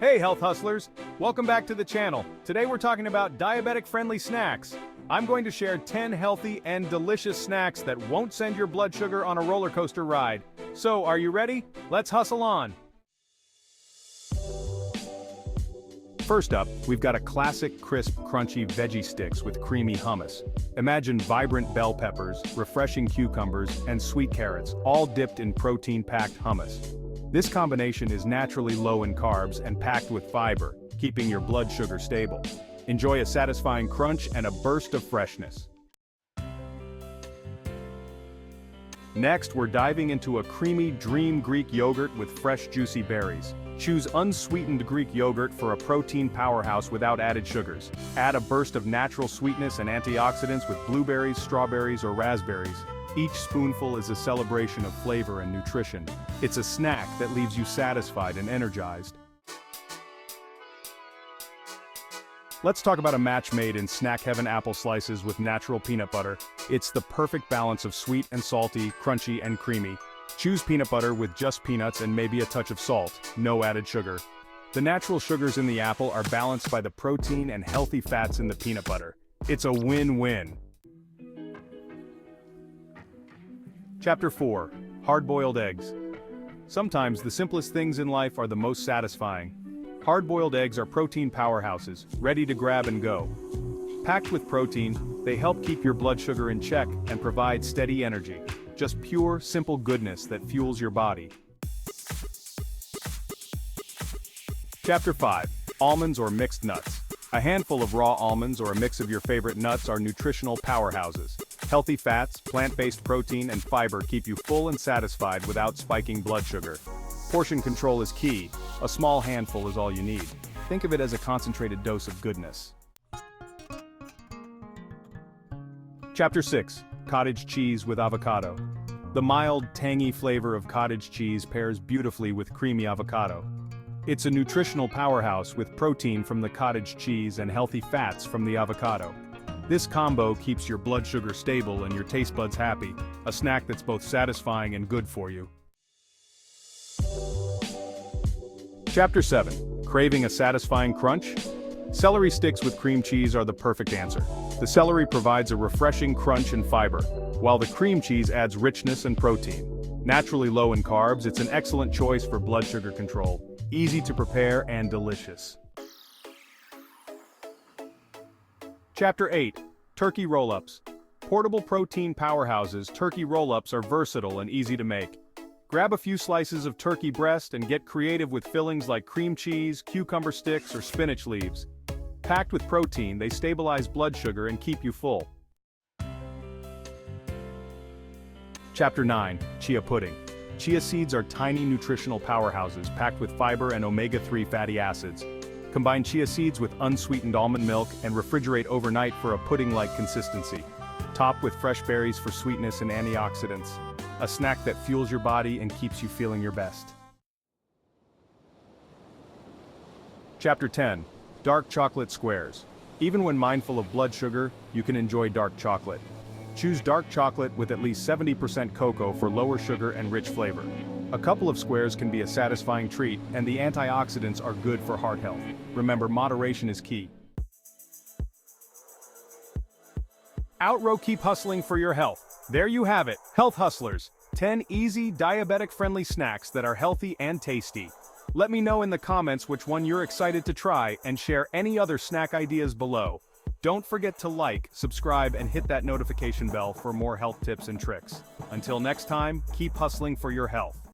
Hey Health Hustlers, welcome back to the channel. Today we're talking about diabetic-friendly snacks. I'm going to share 10 healthy and delicious snacks that won't send your blood sugar on a roller coaster ride. So, are you ready? Let's hustle on! First up, we've got a classic crisp, crunchy veggie sticks with creamy hummus. Imagine vibrant bell peppers, refreshing cucumbers, and sweet carrots, all dipped in protein-packed hummus. This combination is naturally low in carbs and packed with fiber, keeping your blood sugar stable. Enjoy a satisfying crunch and a burst of freshness. Next, we're diving into a creamy Dream Greek yogurt with fresh juicy berries. Choose unsweetened Greek yogurt for a protein powerhouse without added sugars. Add a burst of natural sweetness and antioxidants with blueberries, strawberries, or raspberries. Each spoonful is a celebration of flavor and nutrition. It's a snack that leaves you satisfied and energized. Let's talk about a match made in snack heaven: apple slices with natural peanut butter. It's the perfect balance of sweet and salty, crunchy and creamy. Choose peanut butter with just peanuts and maybe a touch of salt, no added sugar. The natural sugars in the apple are balanced by the protein and healthy fats in the peanut butter. It's a win-win. Chapter 4. Hard-boiled eggs. Sometimes the simplest things in life are the most satisfying. Hard-boiled eggs are protein powerhouses, ready to grab and go. Packed with protein, they help keep your blood sugar in check and provide steady energy. Just pure, simple goodness that fuels your body. Chapter 5. Almonds or mixed nuts. A handful of raw almonds or a mix of your favorite nuts are nutritional powerhouses. Healthy fats, plant-based protein, and fiber keep you full and satisfied without spiking blood sugar. Portion control is key. A small handful is all you need. Think of it as a concentrated dose of goodness. Chapter 6. Cottage cheese with avocado. The mild, tangy flavor of cottage cheese pairs beautifully with creamy avocado. It's a nutritional powerhouse with protein from the cottage cheese and healthy fats from the avocado. This combo keeps your blood sugar stable and your taste buds happy, a snack that's both satisfying and good for you. Chapter 7. Craving a satisfying crunch? Celery sticks with cream cheese are the perfect answer. The celery provides a refreshing crunch and fiber, while the cream cheese adds richness and protein. Naturally low in carbs, it's an excellent choice for blood sugar control. Easy to prepare and delicious. Chapter 8. Turkey roll-ups. Portable protein powerhouses, turkey roll-ups are versatile and easy to make. Grab a few slices of turkey breast and get creative with fillings like cream cheese, cucumber sticks, or spinach leaves. Packed with protein, they stabilize blood sugar and keep you full. Chapter 9. Chia pudding. Chia seeds are tiny nutritional powerhouses packed with fiber and omega-3 fatty acids. Combine chia seeds with unsweetened almond milk and refrigerate overnight for a pudding-like consistency. Top with fresh berries for sweetness and antioxidants. A snack that fuels your body and keeps you feeling your best. Chapter 10. Dark chocolate squares. Even when mindful of blood sugar, you can enjoy dark chocolate. Choose dark chocolate with at least 70% cocoa for lower sugar and rich flavor. A couple of squares can be a satisfying treat, and the antioxidants are good for heart health. Remember, moderation is key. Outrow, keep hustling for your health. There you have it, Health Hustlers. 10 easy, diabetic-friendly snacks that are healthy and tasty. Let me know in the comments which one you're excited to try and share any other snack ideas below. Don't forget to like, subscribe, and hit that notification bell for more health tips and tricks. Until next time, keep hustling for your health.